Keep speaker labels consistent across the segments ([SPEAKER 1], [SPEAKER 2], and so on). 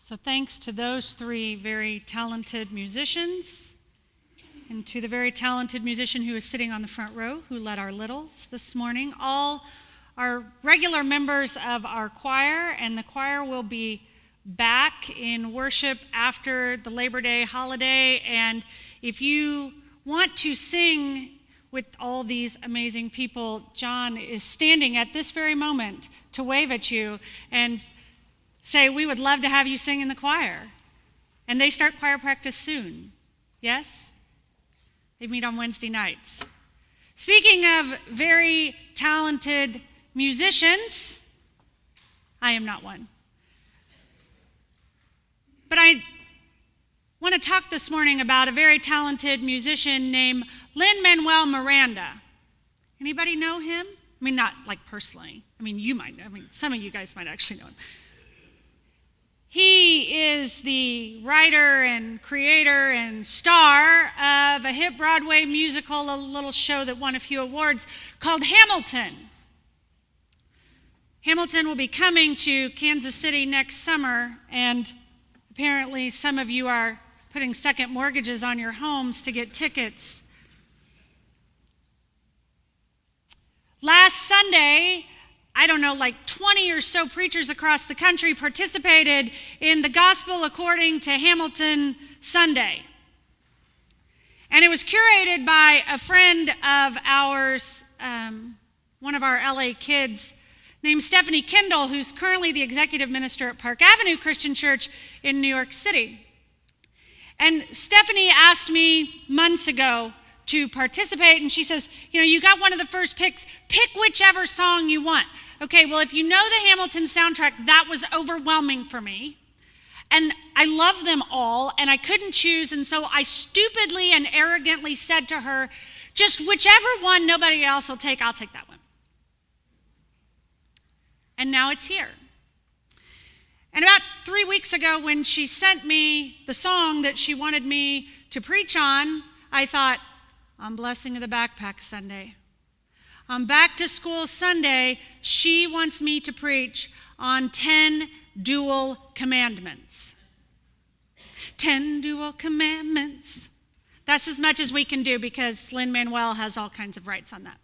[SPEAKER 1] So thanks to those three very talented musicians and to the very talented musician who is sitting on the front row who led our littles this morning. All are regular members of our choir, and the choir will be back in worship after the Labor Day holiday. And if you want to sing with all these amazing people, John is standing at this very moment to wave at you and say, we would love to have you sing in the choir. And they start choir practice soon. Yes? They meet on Wednesday nights. Speaking of very talented musicians, I am not one. But I want to talk this morning about a very talented musician named Lin Manuel Miranda. Anybody know him? I mean, not like personally. I mean, you might know. I mean, some of you guys might actually know him. He is the writer and creator and star of a hit Broadway musical, a little show that won a few awards called Hamilton. Hamilton will be coming to Kansas City next summer, and apparently some of you are putting second mortgages on your homes to get tickets. Last Sunday, I don't know, like 20 or so preachers across the country participated in the Gospel According to Hamilton Sunday. And it was curated by a friend of ours, one of our LA kids, named Stephanie Kendall, who's currently the executive minister at Park Avenue Christian Church in New York City. And Stephanie asked me months ago to participate, and she says, you got one of the first picks, pick whichever song you want. Okay, well, if you know the Hamilton soundtrack, that was overwhelming for me. And I love them all, and I couldn't choose, and so I stupidly and arrogantly said to her, just whichever one nobody else will take, I'll take that one. And now it's here. And about 3 weeks ago, when she sent me the song that she wanted me to preach on, I thought, on Blessing of the Backpack Sunday. On Back to School Sunday, she wants me to preach on 10 Duel Commandments. 10 Duel Commandments. That's as much as we can do because Lin Manuel has all kinds of rights on that.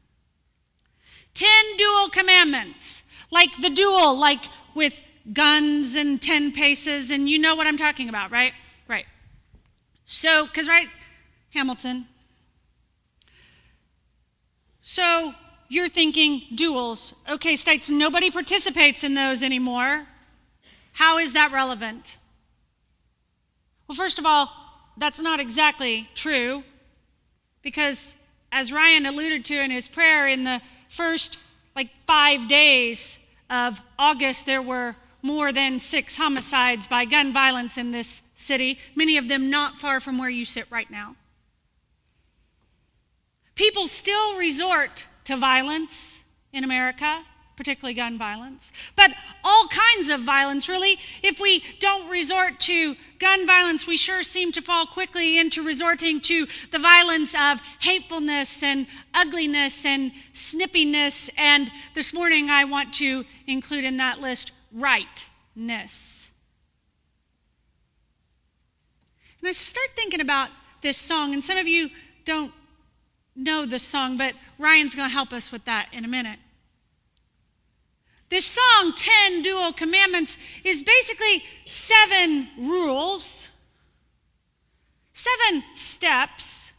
[SPEAKER 1] 10 Duel Commandments. Like the duel, like with guns and 10 paces, and you know what I'm talking about, right? Right. So, Hamilton. So, you're thinking duels. Okay, Steitz, nobody participates in those anymore. How is that relevant? Well, first of all, that's not exactly true, because as Ryan alluded to in his prayer, in the first 5 days of August, there were more than 6 homicides by gun violence in this city, many of them not far from where you sit right now. People still resort to violence in America, particularly gun violence, but all kinds of violence, really. If we don't resort to gun violence, we sure seem to fall quickly into resorting to the violence of hatefulness and ugliness and snippiness, and this morning I want to include in that list rightness. And I start thinking about this song, and some of you don't know the song, but Ryan's going to help us with that in a minute. This song, 10 Duel Commandments, is basically 7 rules, 7 steps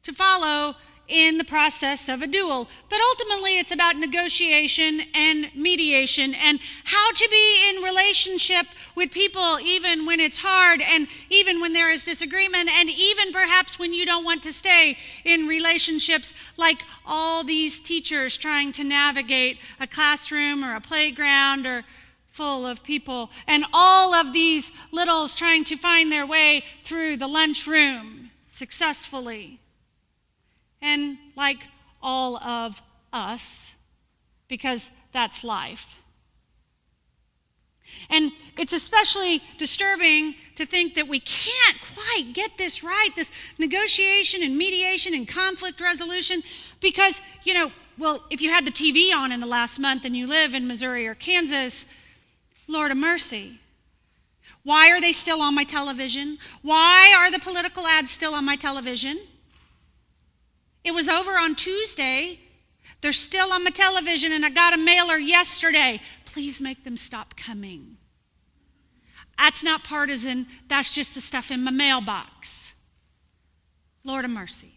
[SPEAKER 1] to follow in the process of a duel. But ultimately, it's about negotiation and mediation and how to be in relationship with people even when it's hard and even when there is disagreement and even perhaps when you don't want to stay in relationships, like all these teachers trying to navigate a classroom or a playground or full of people, and all of these littles trying to find their way through the lunchroom successfully. And like all of us, because that's life. And it's especially disturbing to think that we can't quite get this right, this negotiation and mediation and conflict resolution, because, if you had the TV on in the last month and you live in Missouri or Kansas, Lord of mercy. Why are they still on my television? Why are the political ads still on my television? It was over on Tuesday. They're still on my television, and I got a mailer yesterday. Please make them stop coming. That's not partisan. That's just the stuff in my mailbox. Lord of mercy.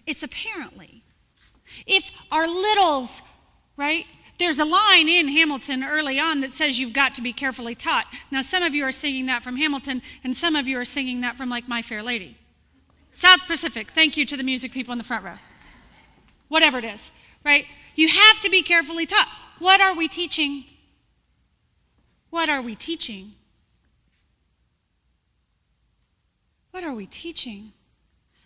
[SPEAKER 1] It's apparently, if our littles, right? There's a line in Hamilton early on that says you've got to be carefully taught. Now, some of you are singing that from Hamilton, and some of you are singing that from like My Fair Lady. South Pacific, thank you to the music people in the front row. Whatever it is, right? You have to be carefully taught. What are we teaching? What are we teaching? What are we teaching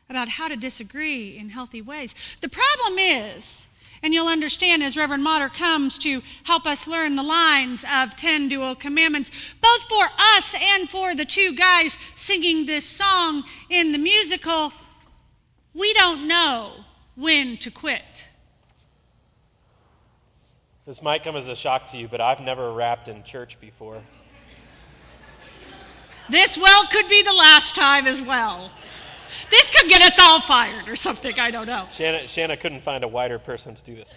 [SPEAKER 1] about how to disagree in healthy ways? The problem is, and you'll understand as Reverend Motter comes to help us learn the lines of 10 Duel Commandments, both for us and for the two guys singing this song in the musical, we don't know when to quit.
[SPEAKER 2] This might come as a shock to you, but I've never rapped in church before.
[SPEAKER 1] This well could be the last time as well. This could get us all fired or something, I don't know.
[SPEAKER 2] Shanna couldn't find a whiter person to do this.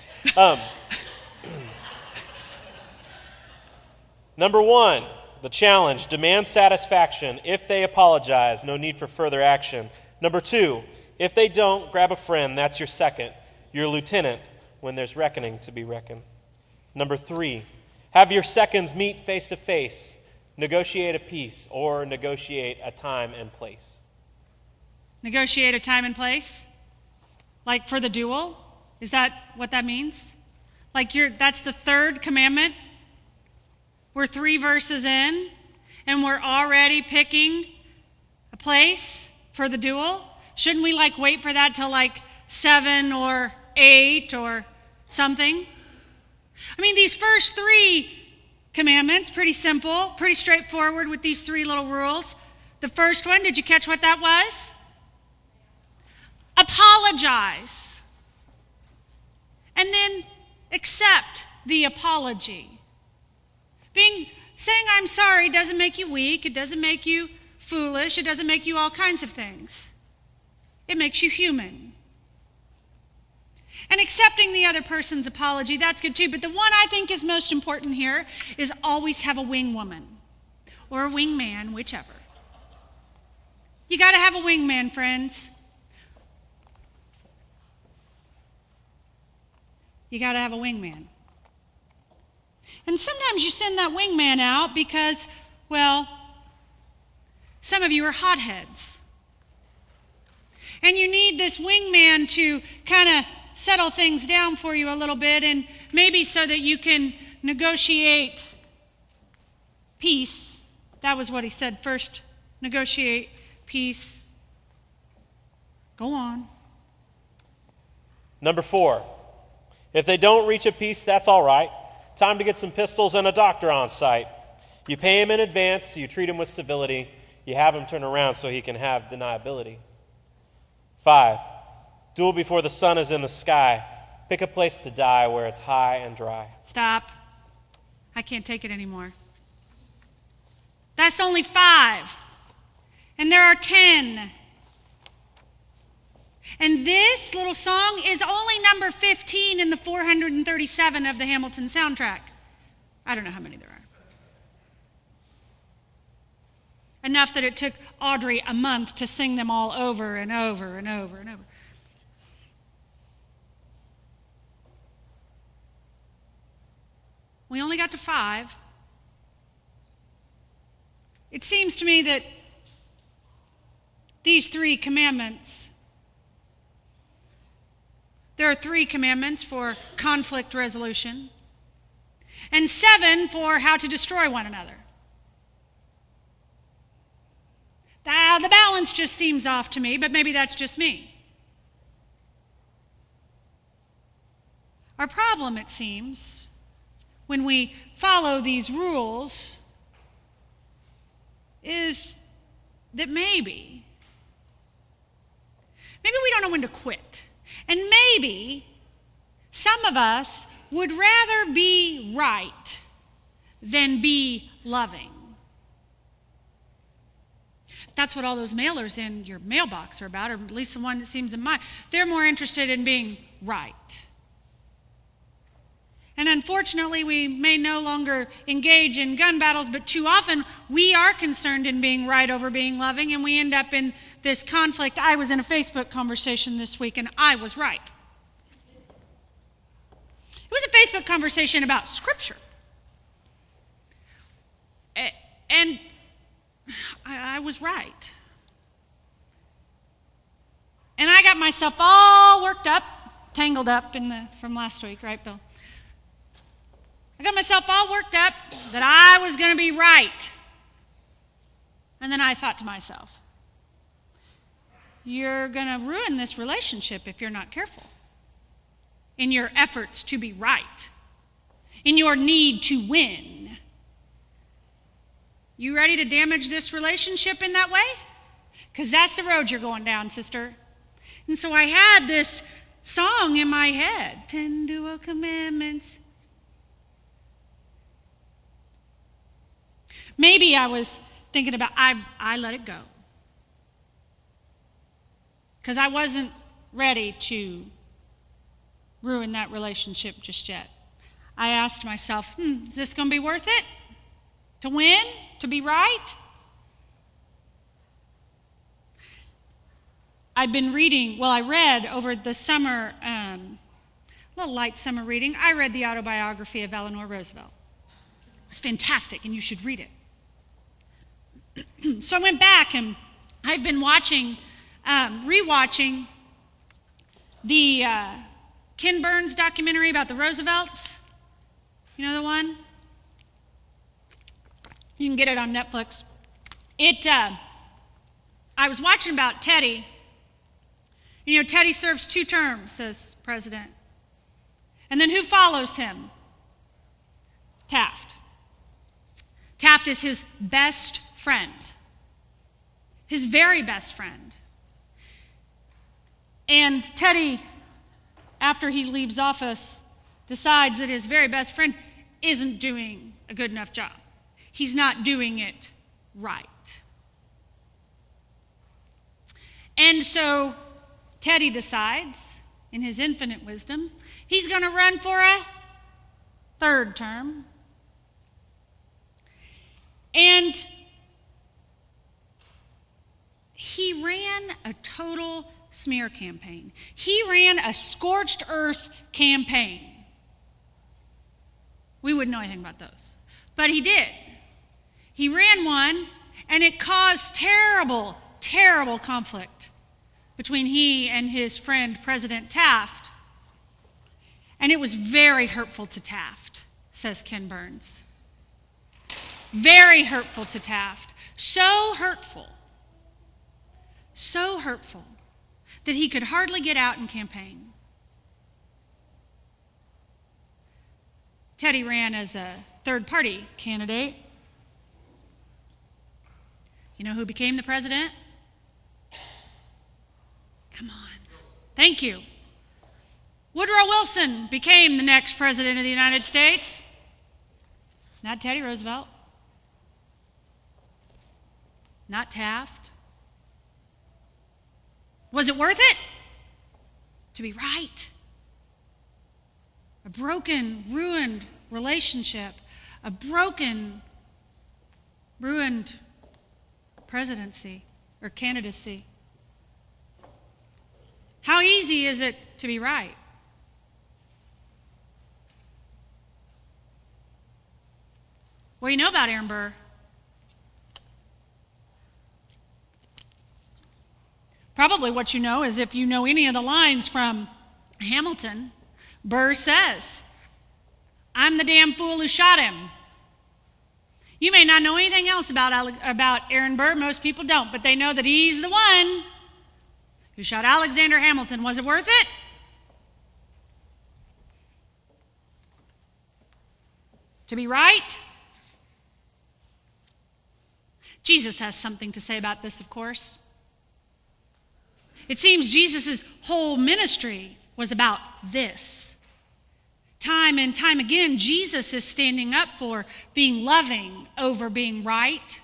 [SPEAKER 2] Number 1, the challenge, demand satisfaction. If they apologize, no need for further action. Number 2, if they don't, grab a friend. That's your second, your lieutenant, when there's reckoning to be reckoned. Number 3, have your seconds meet face to face. Negotiate a peace or negotiate a time and place.
[SPEAKER 1] Negotiate a time and place? Like for the duel? Is that what that means? Like that's the third commandment? We're 3 verses in, and we're already picking a place for the duel? Shouldn't we wait for that till 7 or 8 or something? I mean, these first 3 commandments, pretty simple, pretty straightforward with these 3 little rules. The first one, did you catch what that was? Apologize. And then accept the apology. Saying I'm sorry doesn't make you weak. It doesn't make you foolish. It doesn't make you all kinds of things. It makes you human. And accepting the other person's apology, that's good too. But the one I think is most important here is always have a wing woman or a wingman, whichever. You got to have a wingman, friends. You got to have a wingman. And sometimes you send that wingman out because, well, some of you are hotheads. And you need this wingman to kind of settle things down for you a little bit, and maybe so that you can negotiate peace. That was what he said first. Negotiate peace. Go on.
[SPEAKER 2] Number 4, if they don't reach a peace, that's all right. Time to get some pistols and a doctor on site. You pay him in advance, you treat him with civility, you have him turn around so he can have deniability. 5, duel before the sun is in the sky. Pick a place to die where it's high and dry.
[SPEAKER 1] Stop. I can't take it anymore. That's only 5. And there are 10. And this little song is only number 15 in the 437 of the Hamilton soundtrack. I don't know how many there are. Enough that it took Audrey a month to sing them all over and over and over and over. We only got to 5. It seems to me that these 3 commandments, there are 3 commandments for conflict resolution and 7 for how to destroy one another. The balance just seems off to me, but maybe that's just me. Our problem, it seems, when we follow these rules is that maybe we don't know when to quit. And maybe some of us would rather be right than be loving. That's what all those mailers in your mailbox are about, or at least the one that seems in mine. They're more interested in being right. And unfortunately, we may no longer engage in gun battles, but too often we are concerned in being right over being loving, and we end up in this conflict. I was in a Facebook conversation this week, and I was right. It was a Facebook conversation about Scripture. And I was right. And I got myself all worked up, tangled up from last week, right, Bill? I got myself all worked up that I was going to be right. And then I thought to myself, you're going to ruin this relationship if you're not careful in your efforts to be right, in your need to win. You ready to damage this relationship in that way? Because that's the road you're going down, sister. And so I had this song in my head, 10 Duel Commandments. Maybe I was thinking about, I let it go. Because I wasn't ready to ruin that relationship just yet. I asked myself, is this going to be worth it? To win? To be right? I read over the summer, a little light summer reading, I read the Autobiography of Eleanor Roosevelt. It's fantastic, and you should read it. So I went back, and I've been rewatching the Ken Burns documentary about the Roosevelts. You know the one? You can get it on Netflix. I was watching about Teddy. You know, Teddy serves 2 terms as president. And then who follows him? Taft. Taft is his best friend. His very best friend. And Teddy, after he leaves office, decides that his very best friend isn't doing a good enough job. He's not doing it right. And so Teddy decides, in his infinite wisdom, he's going to run for a 3rd term. And he ran a total smear campaign. He ran a scorched earth campaign. We wouldn't know anything about those. But he did. He ran one, and it caused terrible, terrible conflict between he and his friend, President Taft. And it was very hurtful to Taft, says Ken Burns. Very hurtful to Taft. So hurtful that he could hardly get out and campaign. Teddy ran as a third-party candidate. You know who became the president? Come on. Thank you. Woodrow Wilson became the next president of the United States. Not Teddy Roosevelt. Not Taft. Was it worth it? To be right? A broken, ruined relationship. A broken, ruined presidency or candidacy. How easy is it to be right? What do you know about Aaron Burr? Probably what you know is if you know any of the lines from Hamilton, Burr says, "I'm the damn fool who shot him." You may not know anything else about Aaron Burr. Most people don't, but they know that he's the one who shot Alexander Hamilton. Was it worth it? To be right? Jesus has something to say about this, of course. It seems Jesus' whole ministry was about this. Time and time again, Jesus is standing up for being loving over being right.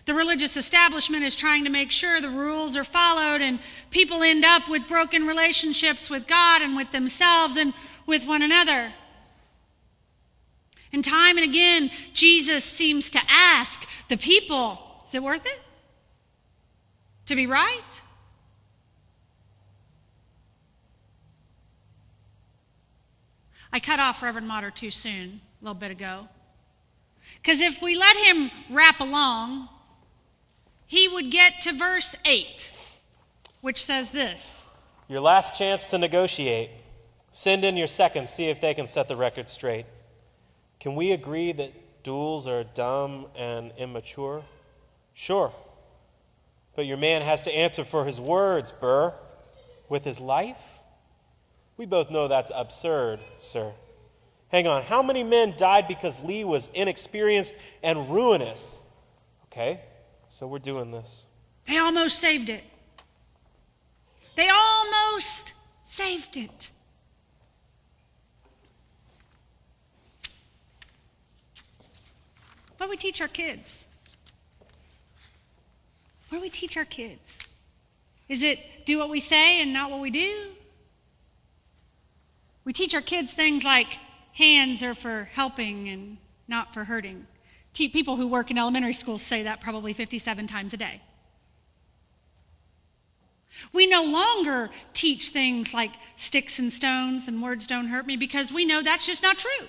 [SPEAKER 1] The religious establishment is trying to make sure the rules are followed and people end up with broken relationships with God and with themselves and with one another. And time and again, Jesus seems to ask the people, is it worth it to be right? I cut off Reverend Motter too soon, a little bit ago. Because if we let him rap along, he would get to verse 8, which says this.
[SPEAKER 2] Your last chance to negotiate. Send in your second, see if they can set the record straight. Can we agree that duels are dumb and immature? Sure. But your man has to answer for his words, Burr. With his life? We both know that's absurd, sir. Hang on, how many men died because Lee was inexperienced and ruinous? Okay, so we're doing this.
[SPEAKER 1] They almost saved it. They almost saved it. What do we teach our kids? What do we teach our kids? Is it do what we say and not what we do? We teach our kids things like hands are for helping and not for hurting. People who work in elementary schools say that probably 57 times a day. We no longer teach things like sticks and stones and words don't hurt me because we know that's just not true.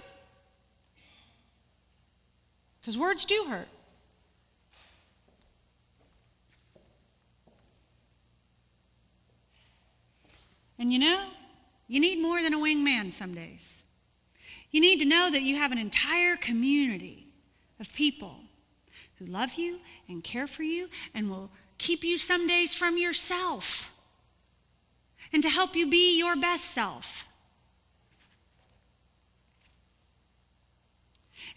[SPEAKER 1] Because words do hurt. And you know, you need more than a wingman some days. You need to know that you have an entire community of people who love you and care for you and will keep you some days from yourself and to help you be your best self.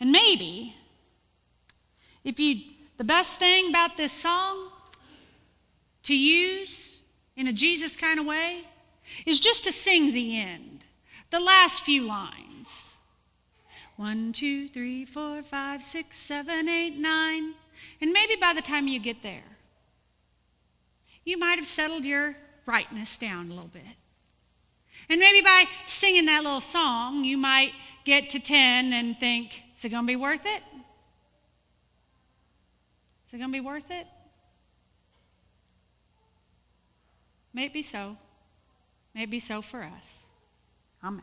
[SPEAKER 1] And maybe, the best thing about this song to use in a Jesus kind of way is just to sing the end, the last few lines. 1, 2, 3, 4, 5, 6, 7, 8, 9. And maybe by the time you get there, you might have settled your rightness down a little bit. And maybe by singing that little song, you might get to 10 and think, is it going to be worth it? Is it going to be worth it? May it be so. May it be so for us. Amen.